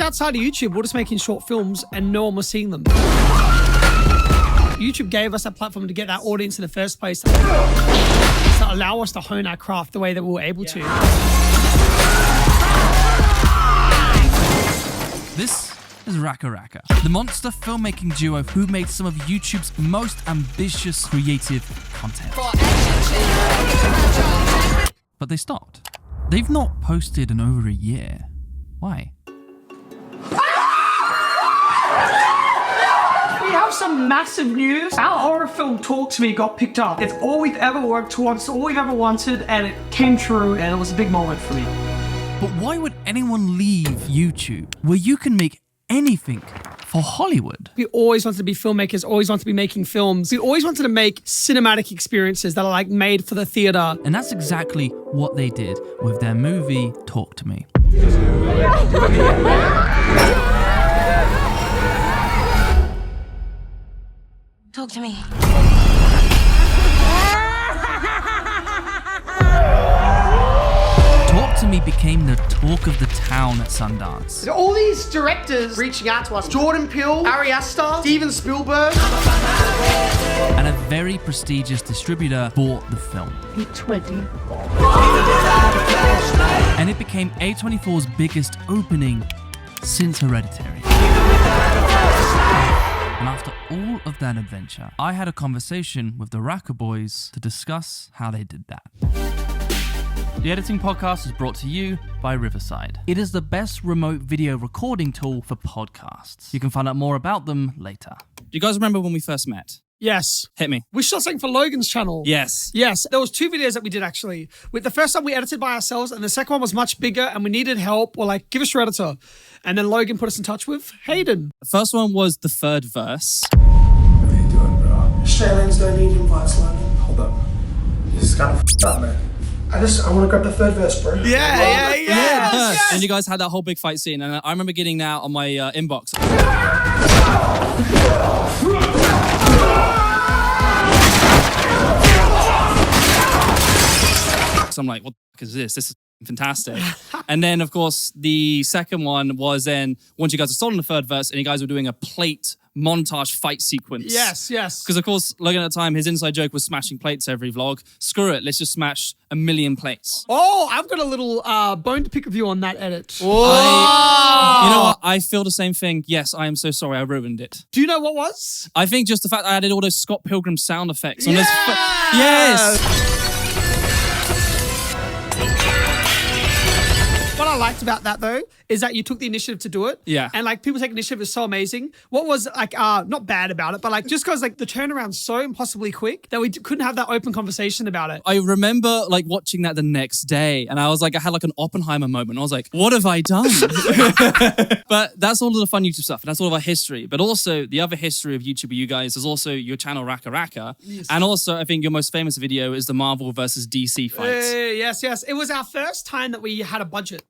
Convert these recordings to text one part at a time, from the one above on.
Outside of YouTube, we're just making short films and no one was seeing them. YouTube gave us that platform to get that audience in the first place to allow us to hone our craft the way that we were able to. This is RackaRacka, the monster filmmaking duo who made some of YouTube's most ambitious creative content. But they stopped. They've not posted in over a year. Why? We have some massive news. Our horror film Talk to Me got picked up. It's all we've ever worked towards, all we've ever wanted, and it came true, and it was a big moment for me. But why would anyone leave YouTube, where you can make anything for Hollywood? We always wanted to be filmmakers, always wanted to be making films. We always wanted to make cinematic experiences that are like made for the theater. And that's exactly what they did with their movie Talk to Me. Talk to me. Talk to Me became the talk of the town at Sundance. All these directors reaching out to us. Jordan Peele, Ari Aster, Steven Spielberg. And a very prestigious distributor bought the film. And it became A24's biggest opening since Hereditary. And after all of that adventure, I had a conversation with the Racka boys to discuss how they did that. The Editing Podcast is brought to you by Riverside. It is the best remote video recording tool for podcasts. You can find out more about them later. Do you guys remember when we first met? Yes. Hit me. We shot something for Logan's channel. Yes. Yes. There was 2 videos that we did actually. With the first one we edited by ourselves and the second one was much bigger and we needed help. We're like, give us your editor. And then Logan put us in touch with Hayden. The first one was the third verse. What are you doing, bro? Australians don't need invites, Logan. Hold up. This is kind of up, man. I want to grab the third verse, bro. Yeah. Yes. And you guys had that whole big fight scene, and I remember getting that on my inbox. So I'm like, what the fuck is this? This is fantastic. And then, of course, the second one was then, once you guys had stolen the third verse, and you guys were doing a plate montage fight sequence. Yes. Because, of course, Logan at the time, his inside joke was smashing plates every vlog. Screw it, let's just smash 1 million plates. Oh, I've got a little bone to pick with you on that edit. You know what? I feel the same thing. Yes, I am so sorry I ruined it. Do you know what was? I think just the fact I added all those Scott Pilgrim sound effects on this. Yes! What I liked about that though is that you took the initiative to do it. Yeah. And like people take initiative is so amazing. What was like not bad about it, but like just because like the turnaround's so impossibly quick that we couldn't have that open conversation about it. I remember like watching that the next day and I was like, I had like an Oppenheimer moment. I was like, what have I done? But that's all of the fun YouTube stuff. And that's all of our history. But also the other history of YouTube with you guys is also your channel RackaRacka. Yes. And also I think your most famous video is the Marvel versus DC fight. Yes. It was our first time that we had a budget.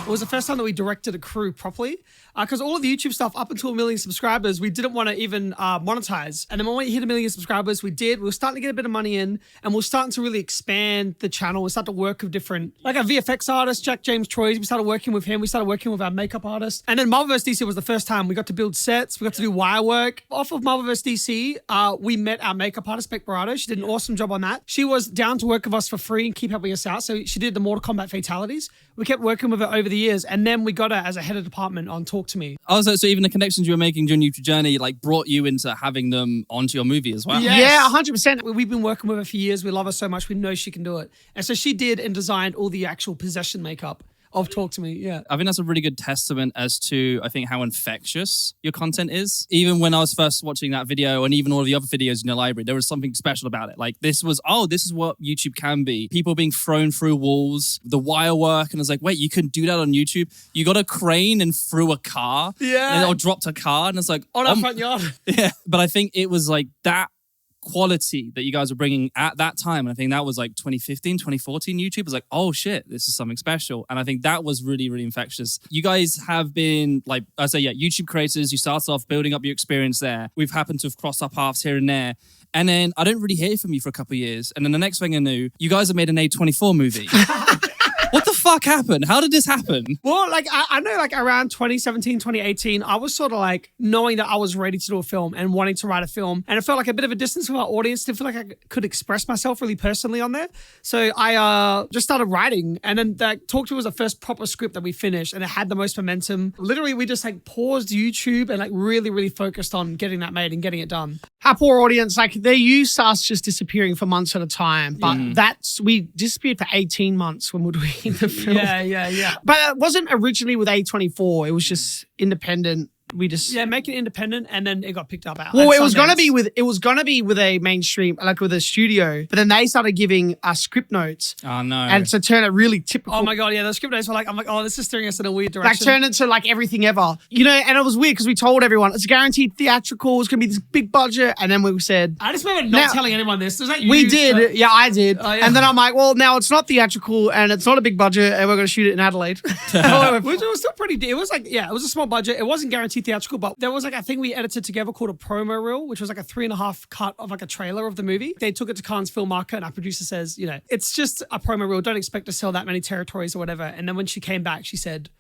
It was the first time that we directed a crew properly because all of the YouTube stuff up until 1 million subscribers, we didn't want to even monetize. And then when we hit 1 million subscribers, we did. We were starting to get a bit of money in and we were starting to really expand the channel. We started to work with different, like our VFX artist, Jack James Troy. We started working with him. We started working with our makeup artist. And then Marvel vs. DC was the first time we got to build sets. We got to do wire work. Off of Marvel vs. DC, we met our makeup artist, Beck Barato. She did an awesome job on that. She was down to work with us for free and keep helping us out. So she did the Mortal Kombat fatalities. We kept working with her over the years. And then we got her as a head of department on Talk to Me. Oh, so even the connections you were making during your YouTube journey like brought you into having them onto your movie as well? Yes. Yeah, 100%. We've been working with her for years. We love her so much. We know she can do it. And so she did and designed all the actual possession makeup of Talk to Me, yeah. I think that's a really good testament as to, I think, how infectious your content is. Even when I was first watching that video and even all of the other videos in your library, there was something special about it. Like this was, this is what YouTube can be. People being thrown through walls, the wire work. And I was like, wait, you can do that on YouTube? You got a crane and threw a car? Yeah. Or dropped a car? And it's like, on our front yard. Yeah. But I think it was like that quality that you guys were bringing at that time, and I think that was like 2015, 2014 YouTube was like, oh shit, this is something special. And I think that was really, really infectious. You guys have been like, I say, YouTube creators. You started off building up your experience there. We've happened to have crossed our paths here and there. And then I didn't really hear from you for a couple of years. And then the next thing I knew, you guys have made an A24 movie. What the fuck happened? How did this happen? Well, like, I know, like, around 2017, 2018, I was sort of like knowing that I was ready to do a film and wanting to write a film. And it felt like a bit of a distance from our audience to feel like I could express myself really personally on there. So I just started writing. And then that Talk To was the first proper script that we finished, and it had the most momentum. Literally, we just like paused YouTube and like really, really focused on getting that made and getting it done. Our poor audience, like, they're used to us just disappearing for months at a time. But we disappeared for 18 months when we were doing the film. Yeah. But it wasn't originally with A24. It was just independent. We just make it independent, and then it got picked up out. Well, it was gonna be with a mainstream, like with a studio, but then they started giving us script notes. Oh no! And to turn it really typical. Oh my god, yeah, the script notes were like, I'm like, oh, this is steering us in a weird like direction. turn it to like everything ever, and it was weird because we told everyone it's guaranteed theatrical. It's gonna be this big budget, and then we said, I just remember not telling anyone this. Was that you? We did, yeah, I did, and then I'm like, well, now it's not theatrical and it's not a big budget, and we're gonna shoot it in Adelaide. It was still pretty. It was like, it was a small budget. It wasn't guaranteed theatrical, but there was like a thing we edited together called a promo reel, which was like a 3.5 cut of like a trailer of the movie. They took it to Cannes Film Market, and our producer says, it's just a promo reel. Don't expect to sell that many territories or whatever. And then when she came back, she said,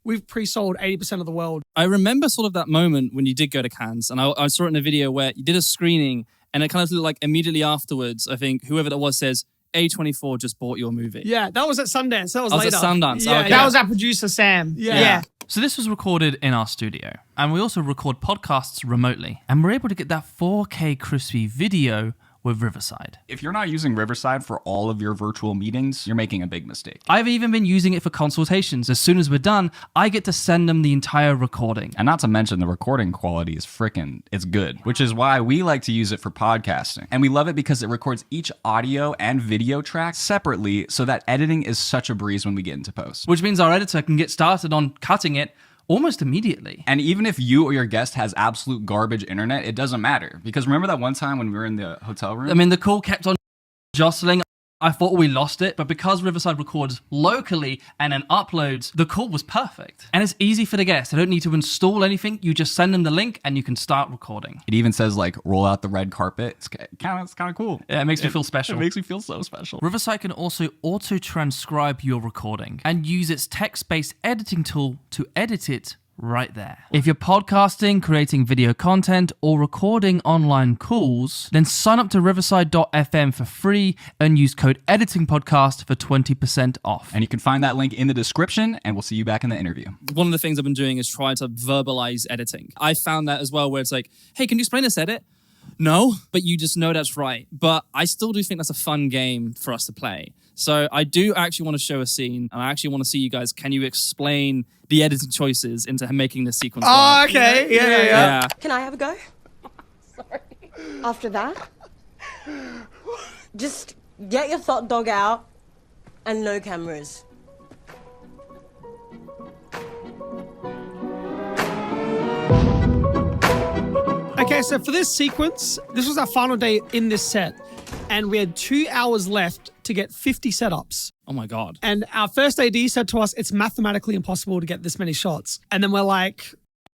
we've pre-sold 80% of the world. I remember sort of that moment when you did go to Cannes, and I saw it in a video where you did a screening, and it kind of looked like immediately afterwards, I think whoever that was says, A24 just bought your movie. Yeah, that was at Sundance. That was later. At Sundance. Yeah, okay. that was our producer, Sam. Yeah. So this was recorded in our studio, and we also record podcasts remotely, and we're able to get that 4K crispy video with Riverside. If you're not using Riverside for all of your virtual meetings, you're making a big mistake. I've even been using it for consultations. As soon as we're done, I get to send them the entire recording. And not to mention the recording quality is it's good, which is why we like to use it for podcasting. And we love it because it records each audio and video track separately, so that editing is such a breeze when we get into post. Which means our editor can get started on cutting it almost immediately. And even if you or your guest has absolute garbage internet, it doesn't matter. Because remember that one time when we were in the hotel room? I mean, the call kept on jostling. I thought we lost it, but because Riverside records locally and then uploads, the call was perfect. And it's easy for the guests. They don't need to install anything. You just send them the link and you can start recording. It even says like, roll out the red carpet. It's kind of cool. Yeah, it makes me feel special. It makes me feel so special. Riverside can also auto-transcribe your recording and use its text-based editing tool to edit it right there. If you're podcasting, creating video content, or recording online calls, then sign up to riverside.fm for free and use code EditingPodcast for 20% off. And you can find that link in the description, and we'll see you back in the interview. One of the things I've been doing is trying to verbalize editing. I found that as well, where it's like, hey, can you explain this edit? No, but you just know that's right. But I still do think that's a fun game for us to play. So I do actually want to show a scene, and I actually want to see you guys. Can you explain the editing choices into making this sequence work? Oh, okay. Yeah. Can I have a go? Sorry. After that, just get your thought dog out and no cameras. Okay, so for this sequence, this was our final day in this set, and we had 2 hours left to get 50 setups. Oh my God. And our first AD said to us, it's mathematically impossible to get this many shots. And then we're like,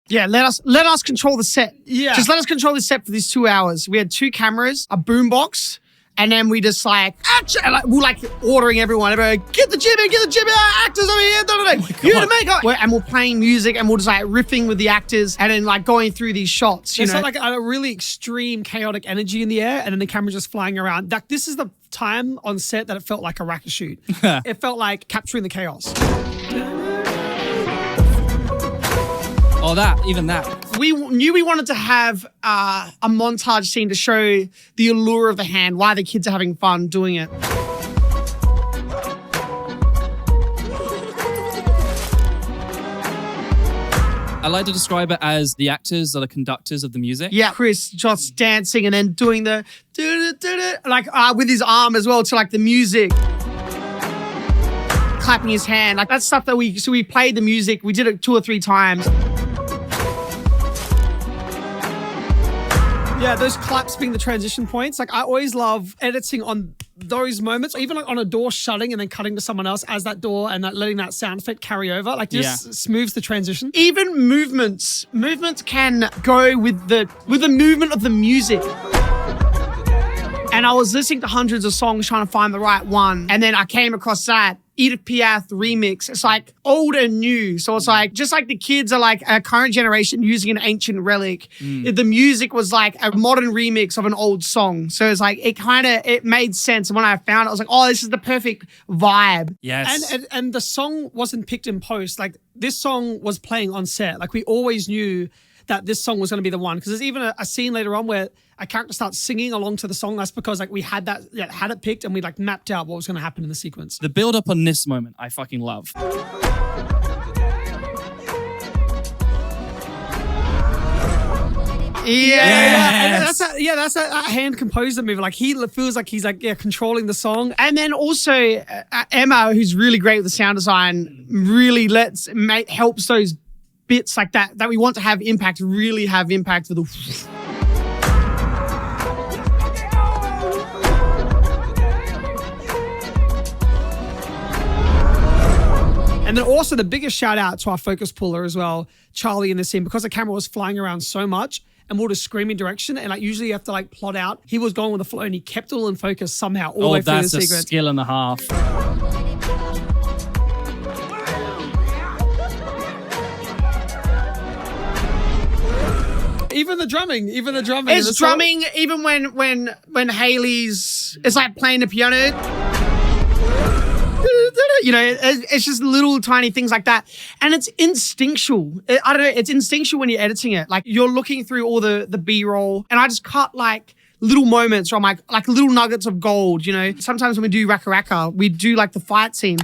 yeah, let us control the set. Yeah. Just let us control the set for these 2 hours. We had 2 cameras, a boombox, and then we just like, we're like ordering everyone, get the gym in, actors over here, you to make up. And we're playing music, and we're just like riffing with the actors, and then like going through these shots. It's like a really extreme chaotic energy in the air, and then the camera's just flying around. Like, this is the time on set that it felt like a Racka shoot. It felt like capturing the chaos. Oh, even that. We knew we wanted to have a montage scene to show the allure of the hand, why the kids are having fun doing it. I like to describe it as the actors are the conductors of the music. Yeah, Chris just dancing and then doing the like with his arm as well to like the music. Clapping his hand, like that's stuff that we played the music. We did it 2 or 3 times. Yeah, those claps being the transition points. Like I always love editing on those moments, even like on a door shutting and then cutting to someone else as that door and that letting that sound effect carry over. Like just smooths the transition. Even movements can go with the movement of the music. And I was listening to hundreds of songs trying to find the right one. And then I came across that Edith Piaf remix. It's like old and new. So it's like, just like the kids are like a current generation using an ancient relic. The music was like a modern remix of an old song. So it's like, it made sense. And when I found it, I was like, oh, this is the perfect vibe. Yes. And the song wasn't picked in post. Like this song was playing on set. Like we always knew that this song was going to be the one. Because there's even a scene later on where a character starts singing along to the song. That's because like we had it picked and we like mapped out what was going to happen in the sequence. The build up on this moment, I fucking love. Yeah. And that's a hand composer move. Like he feels like he's like controlling the song. And then also Emma, who's really great with the sound design, really helps those bits like that we want to have impact, really have impact with the... And then also the biggest shout out to our focus puller as well, Charlie, in this scene, because the camera was flying around so much and we were just screaming direction. And like usually you have to like plot out. He was going with the flow and he kept it all in focus somehow all the way through the sequence. That's a skill and a half. Even the drumming. It's drumming, even when Haley's, it's like playing the piano. You know, it's just little tiny things like that. And it's instinctual. I don't know, it's instinctual when you're editing it. Like you're looking through all the B-roll and I just cut like little moments from like little nuggets of gold, you know. Sometimes when we do RackaRacka, we do like the fight scene.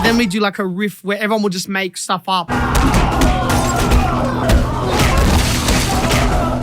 Then we do like a riff where everyone will just make stuff up.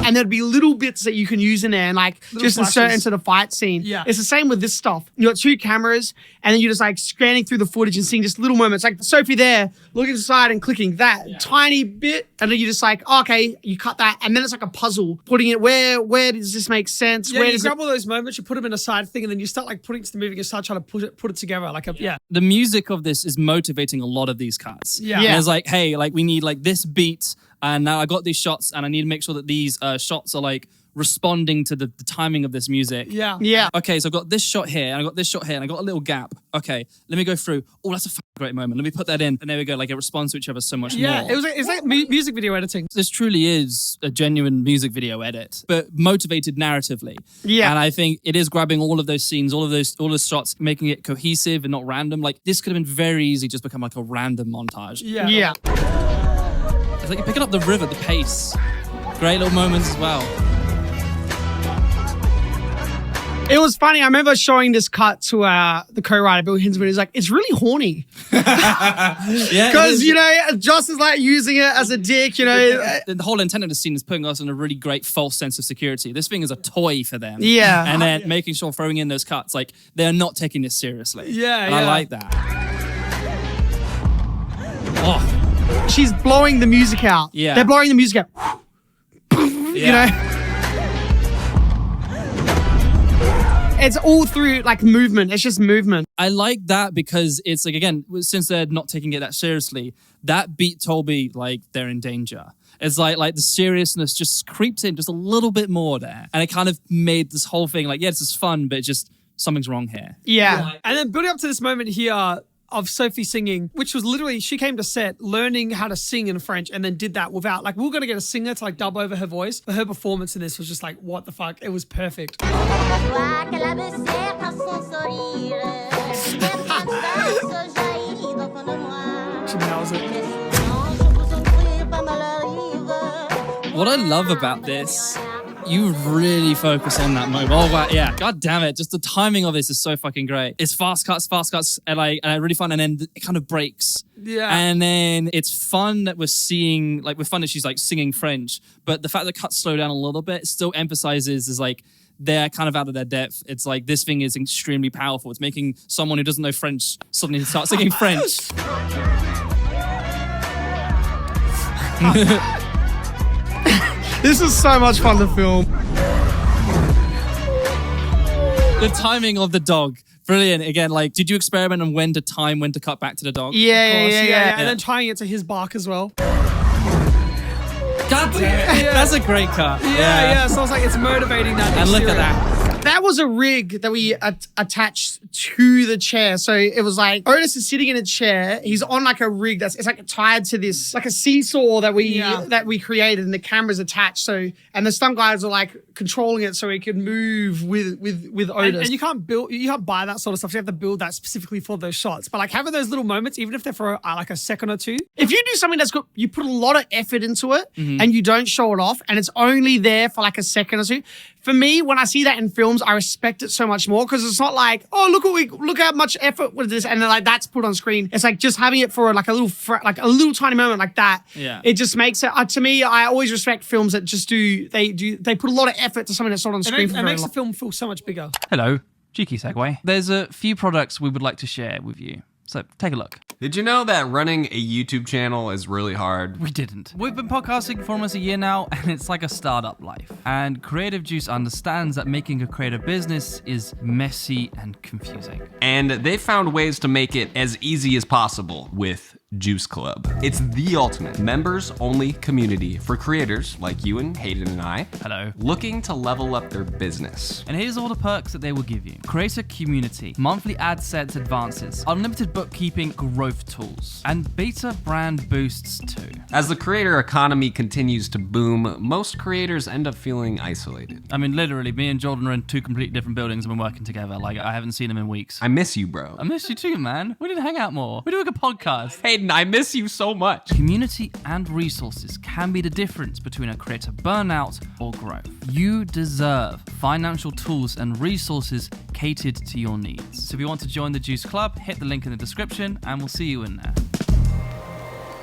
And there'd be little bits that you can use in there and like little just flashes. Insert into the fight scene. Yeah. It's the same with this stuff. You got two cameras and then you're just like scanning through the footage and seeing just little moments. Like Sophie there, looking to the side and clicking that tiny bit. And then you're just like, oh, okay, you cut that. And then it's like a puzzle, putting it where does this make sense? Yeah, where you does grab all those moments, you put them in a side thing and then you start like putting it to the movie and start trying to put it together. Like The music of this is motivating a lot of these cuts. Yeah. And it's like, hey, like we need like this beat and now I got these shots and I need to make sure that these shots are like responding to the timing of this music. Yeah. Okay, so I've got this shot here, and I got this shot here, and I got a little gap. Okay, let me go through. Oh, that's a great moment. Let me put that in, and there we go. Like it responds to each other so much more. Yeah, it's like music video editing. This truly is a genuine music video edit, but motivated narratively. Yeah, and I think it is grabbing all of those scenes, all those shots, making it cohesive and not random. Like this could have been very easy just become like a random montage. Yeah. It's like you're picking up the river, the pace. Great little moments as well. It was funny. I remember showing this cut to the co-writer, Bill Hinsman. He's like, it's really horny. Yeah. Because, you know, Joss is like using it as a dick, you know. The whole intent of the scene is putting us in a really great false sense of security. This thing is a toy for them. Yeah. And then making sure throwing in those cuts, like they're not taking this seriously. Yeah, and I like that. Oh. She's blowing the music out. Yeah. They're blowing the music out. You know. It's all through like movement. It's just movement. I like that because it's like, again, since they're not taking it that seriously, that beat told me like they're in danger. It's like the seriousness just creeped in just a little bit more there. And it kind of made this whole thing like, yeah, this is fun, but it's just something's wrong here. Yeah. And then building up to this moment here of Sophie singing, which was literally, she came to set learning how to sing in French and then did that without, like we were going to get a singer to like dub over her voice, but her performance in this was just like, what the fuck? It was perfect. She nails it. What I love about this, you really focus on that moment. Oh, wow, yeah. God damn it. Just the timing of this is so fucking great. It's fast cuts, and I really fun, and then it kind of breaks. Yeah. And then it's fun that we're fun that she's like singing French, but the fact that cuts slow down a little bit still emphasizes is like they're kind of out of their depth. It's like this thing is extremely powerful. It's making someone who doesn't know French suddenly start singing French. This is so much fun to film. The timing of the dog. Brilliant. Again, like, did you experiment on when to cut back to the dog? Yeah. And then tying it to his bark as well. God damn it. That's a great cut. Yeah. So I was like, it's motivating that. And look at that. That was a rig that we attached to the chair. So it was like Otis is sitting in a chair. He's on like a rig it's like tied to this, like a seesaw that we created, and the camera's attached. So, and the stunt guys are like controlling it so he could move with Otis. And you can't buy that sort of stuff. You have to build that specifically for those shots. But like having those little moments, even if they're for like a second or two. If you do something that's good, you put a lot of effort into it and you don't show it off, and it's only there for like a second or two. For me, when I see that in films, I respect it so much more, because it's not like, oh, look how much effort was this, and then like that's put on screen. It's like just having it for like a little tiny moment like that. Yeah. It just makes it. To me, I always respect films that just they put a lot of effort to something that's not on screen. It makes the film feel so much bigger. Hello. Cheeky segue. There's a few products we would like to share with you. So take a look. Did you know that running a YouTube channel is really hard? We didn't. We've been podcasting for almost a year now, and it's like a startup life. And Creative Juice understands that making a creative business is messy and confusing. And they found ways to make it as easy as possible with Juice Club. It's the ultimate members-only community for creators like you and Hayden and I. Hello. Looking to level up their business. And here's all the perks that they will give you. Creator community, monthly ad sets advances, unlimited bookkeeping growth tools, and beta brand boosts too. As the creator economy continues to boom, most creators end up feeling isolated. I mean, literally, me and Jordan are in two completely different buildings and been working together. Like, I haven't seen him in weeks. I miss you, bro. I miss you too, man. We need to hang out more. We're doing a podcast. Hayden, I miss you so much. Community and resources can be the difference between a creator burnout or growth. You deserve financial tools and resources catered to your needs. So if you want to join the Juice Club, hit the link in the description and we'll see you in there.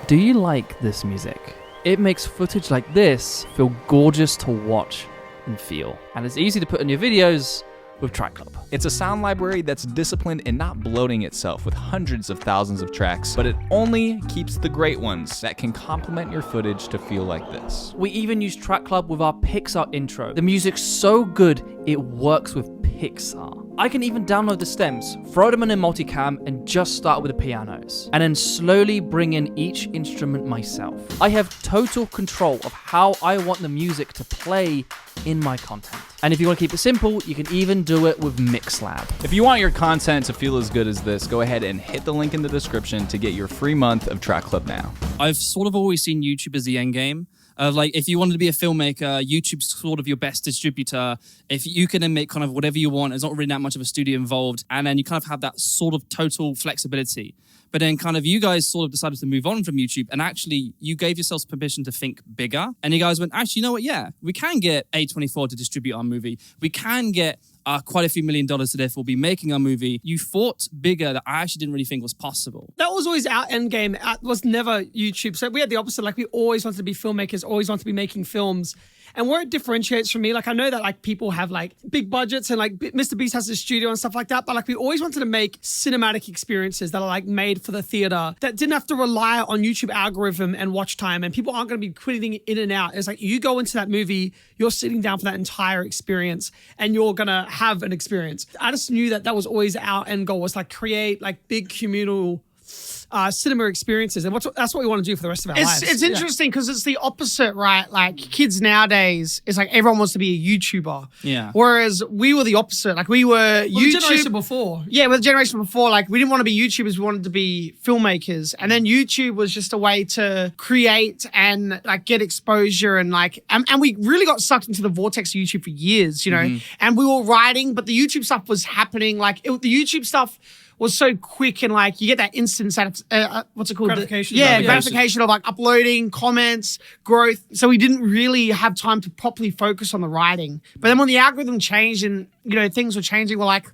Do you like this music? It makes footage like this feel gorgeous to watch and feel. And it's easy to put in your videos with TrackClub. It's a sound library that's disciplined in not bloating itself with hundreds of thousands of tracks, but it only keeps the great ones that can complement your footage to feel like this. We even use TrackClub with our Pixar intro. The music's so good, it works with Pixar. I can even download the stems, throw them in a multicam, and just start with the pianos, and then slowly bring in each instrument myself. I have total control of how I want the music to play in my content. And if you want to keep it simple, you can even do it with MixLab. If you want your content to feel as good as this, go ahead and hit the link in the description to get your free month of TrackClub now. I've sort of always seen YouTube as the end game. Like, if you wanted to be a filmmaker, YouTube's sort of your best distributor. If you can then make kind of whatever you want, there's not really that much of a studio involved, and then you kind of have that sort of total flexibility. But then kind of you guys sort of decided to move on from YouTube, and actually you gave yourselves permission to think bigger. And you guys went, actually, you know what? Yeah, we can get A24 to distribute our movie. We can get quite a few $1 million to therefore be making our movie. You thought bigger that I actually didn't really think was possible. That was always our end game. It was never YouTube. So we had the opposite. Like, we always wanted to be filmmakers, always wanted to be making films. And where it differentiates from me, like, I know that like people have like big budgets and like Mr. Beast has a studio and stuff like that, but like we always wanted to make cinematic experiences that are like made for the theater, that didn't have to rely on YouTube algorithm and watch time, and people aren't going to be quitting in and out. It's like you go into that movie, you're sitting down for that entire experience and you're going to have an experience. I just knew that was always our end goal, was like create like big communal cinema experiences, and that's what we want to do for the rest of our lives. It's interesting because it's the opposite, right? Like kids nowadays, it's like everyone wants to be a YouTuber. Yeah. Whereas we were the opposite. Like we were YouTube. The generation before. Yeah, with the generation before, like we didn't want to be YouTubers, we wanted to be filmmakers. And then YouTube was just a way to create and like get exposure and like, and we really got sucked into the vortex of YouTube for years, you know? And we were writing, but the YouTube stuff was happening. Like the YouTube stuff was so quick, and like you get that instant what's it called? Gratification. Gratification of like uploading, comments, growth. So we didn't really have time to properly focus on the writing. But then when the algorithm changed and things were changing, we're like,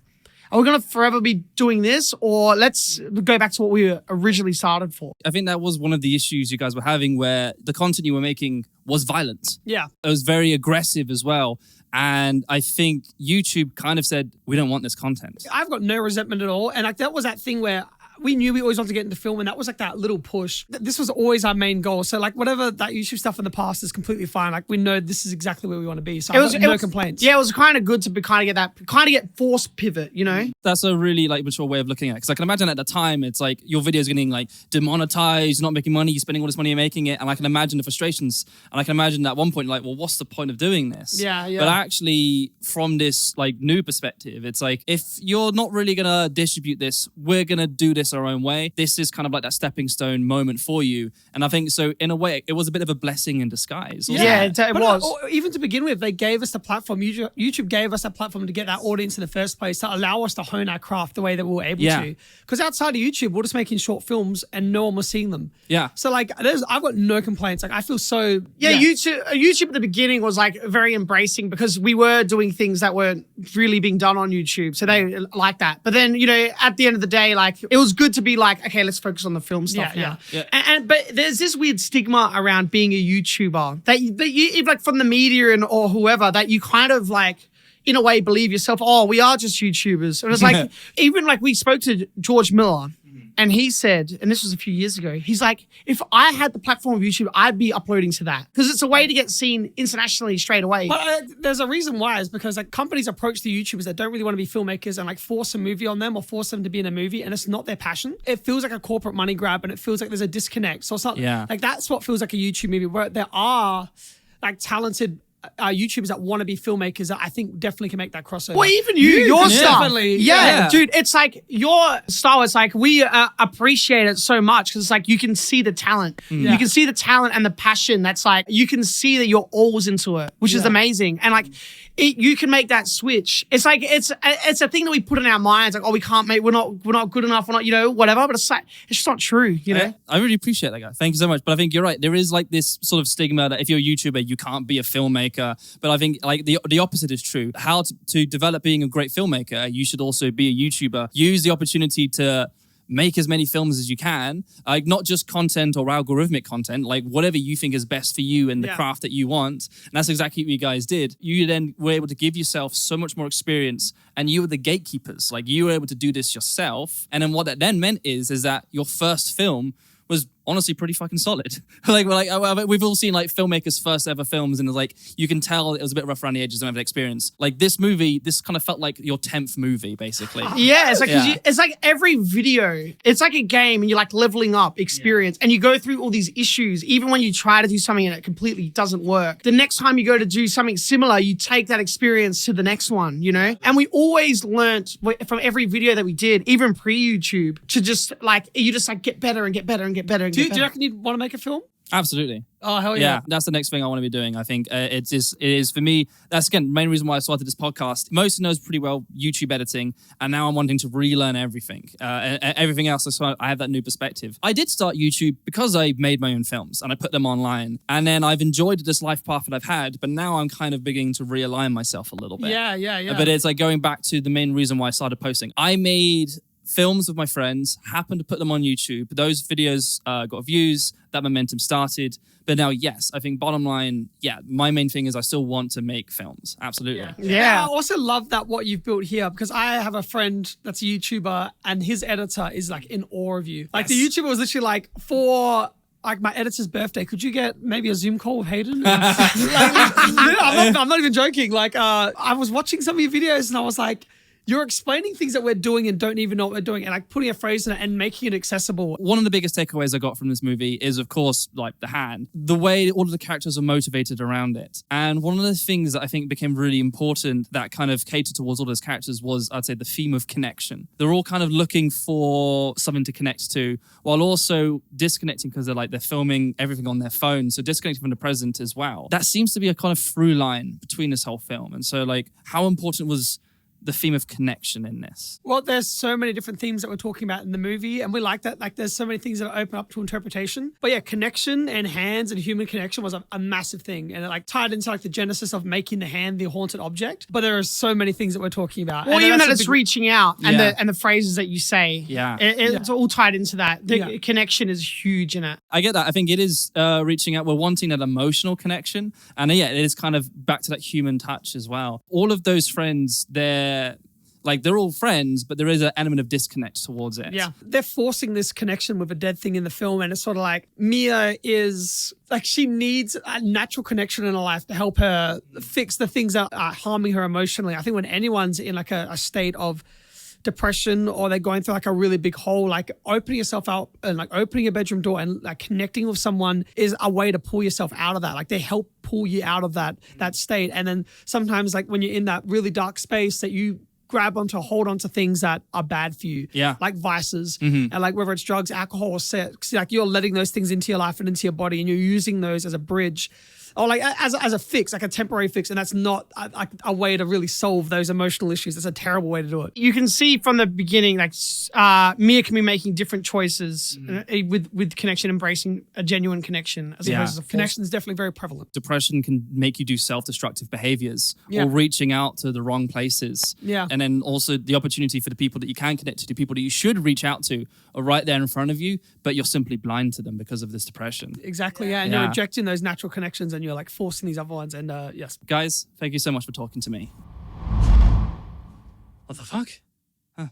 are we going to forever be doing this, or let's go back to what we originally started for? I think that was one of the issues you guys were having, where the content you were making was violent. Yeah. It was very aggressive as well. And I think YouTube kind of said, we don't want this content. I've got no resentment at all. And like that was that thing where we knew we always wanted to get into film, and that was like that little push. This was always our main goal. So like whatever that YouTube stuff in the past is completely fine. Like we know this is exactly where we want to be. So I've got no complaints. Yeah, it was kind of good to kind of get forced pivot, you know? That's a really like mature way of looking at it. Because I can imagine at the time, it's like your video's getting like demonetized, not making money, you're spending all this money and making it. And I can imagine the frustrations. And I can imagine at one point, like, well, what's the point of doing this? Yeah. But actually, from this like new perspective, it's like, if you're not really going to distribute this, we're going to do this our own way. This is kind of like that stepping stone moment for you. And I think so in a way, it was a bit of a blessing in disguise. Yeah, it was. Even to begin with, they gave us the platform. YouTube gave us that platform to get that audience in the first place, to allow us to hone our craft the way that we were able to. Because outside of YouTube, we're just making short films and no one was seeing them. Yeah. So like, I've got no complaints. Like I feel so... YouTube at the beginning was like very embracing because we were doing things that weren't really being done on YouTube. So they like that. But then, you know, at the end of the day, like it was good to be like, okay, let's focus on the film stuff now. Yeah. But there's this weird stigma around being a YouTuber that you like from the media or whoever, that you kind of like, in a way, believe yourself, oh, we are just YouTubers. And it's like, even like we spoke to George Miller, and he said, and this was a few years ago, he's like, if I had the platform of YouTube, I'd be uploading to that. Because it's a way to get seen internationally straight away. But there's a reason why, is because like companies approach the YouTubers that don't really want to be filmmakers and like force a movie on them or force them to be in a movie, and it's not their passion. It feels like a corporate money grab, and it feels like there's a disconnect. So it's not like, that's what feels like a YouTube movie, where there are like talented YouTubers that want to be filmmakers that I think definitely can make that crossover. Well, even your style. Definitely. Yeah, dude, it's like your style, it's like we appreciate it so much because it's like you can see the talent. You can see the talent and the passion. That's like, you can see that you're always into it, which is amazing. And like, you can make that switch. It's like, it's a thing that we put in our minds, like, oh, we can't make, we're not good enough, we're not, you know, whatever. But it's like, it's just not true, you know? I really appreciate that, guy. Thank you so much. But I think you're right. There is like this sort of stigma that if you're a YouTuber, you can't be a filmmaker. But I think like the opposite is true. How to develop being a great filmmaker, you should also be a YouTuber. Use the opportunity to make as many films as you can, like not just content or algorithmic content, like whatever you think is best for you and the craft that you want. And that's exactly what you guys did. You then were able to give yourself so much more experience, and you were the gatekeepers. Like you were able to do this yourself. And then what that then meant is that your first film was honestly pretty fucking solid. We've all seen like filmmakers' first ever films, and it's like, you can tell it was a bit rough around the edges and have experience. Like this movie, this kind of felt like your 10th movie, basically. Yeah, it's like it's like every video, it's like a game, and you're like leveling up experience, and you go through all these issues. Even when you try to do something and it completely doesn't work, the next time you go to do something similar, you take that experience to the next one, you know? And we always learnt from every video that we did, even pre-YouTube, to just like, you just like get better and get better and get better. Do you reckon you'd want to make a film? Absolutely. Oh, hell yeah. That's the next thing I want to be doing. I think it is for me. That's again the main reason why I started this podcast. Most knows pretty well YouTube editing, and now I'm wanting to relearn everything. Everything else, so I have that new perspective. I did start YouTube because I made my own films and I put them online, and then I've enjoyed this life path that I've had. But now I'm kind of beginning to realign myself a little bit. Yeah. But it's like going back to the main reason why I started posting. I made films with my friends, happened to put them on YouTube. Those videos got views, that momentum started. But now, yes, I think bottom line, my main thing is I still want to make films. Absolutely. Yeah. I also love that what you've built here, because I have a friend that's a YouTuber and his editor is like in awe of you. Like the YouTuber was literally like, for like my editor's birthday, could you get maybe a Zoom call with Hayden? I'm not even joking. Like I was watching some of your videos and I was like, you're explaining things that we're doing and don't even know what we're doing, and like putting a phrase in it and making it accessible. One of the biggest takeaways I got from this movie is, of course, like the hand, the way all of the characters are motivated around it. And one of the things that I think became really important that kind of catered towards all those characters was, I'd say, the theme of connection. They're all kind of looking for something to connect to, while also disconnecting because they're filming everything on their phone. So disconnecting from the present as well. That seems to be a kind of through line between this whole film. And so like, how important was the theme of connection in this? Well, there's so many different themes that we're talking about in the movie, and we like that. Like, there's so many things that are open up to interpretation. But yeah, connection and hands and human connection was a massive thing, and it like tied into like the genesis of making the hand the haunted object. But there are so many things that we're talking about. Well, And even that's that a it's big- reaching out and Yeah. the phrases that you say. Yeah. It's all tied into that. The Yeah. connection is huge in it. I get that. I think it is reaching out. We're wanting that emotional connection. And yeah, it is kind of back to that human touch as well. All of those friends, they're all friends, but there is an element of disconnect towards it. Yeah. They're forcing this connection with a dead thing in the film. And it's sort of like Mia is like, she needs a natural connection in her life to help her fix the things that are harming her emotionally. I think when anyone's in like a state of depression or they're going through like a really big hole, like opening yourself out and like opening your bedroom door and like connecting with someone is a way to pull yourself out of that. Like they help pull you out of that state. And then sometimes like when you're in that really dark space that you hold onto things that are bad for you. Yeah. Like vices. And like whether it's drugs, alcohol, or sex, like you're letting those things into your life and into your body and you're using those as a bridge or like as a fix, like a temporary fix. And that's not a way to really solve those emotional issues. That's a terrible way to do it. You can see from the beginning, like Mia can be making different choices with connection, embracing a genuine connection as opposed to a forced. Connection is definitely very prevalent. Depression can make you do self-destructive behaviors Yeah. or reaching out to the wrong places. Yeah. And then also the opportunity for the people that you can connect to, the people that you should reach out to are right there in front of you, but you're simply blind to them because of this depression. Exactly. Yeah. And Yeah. you're rejecting those natural connections and you're like forcing these other ones. And yes. Guys, thank you so much for talking to me. What the fuck? Huh.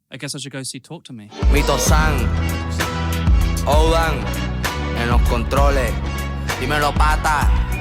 I guess I should go see Talk to Me. Mito-san, Odan, en los controles. Dímelo, pata.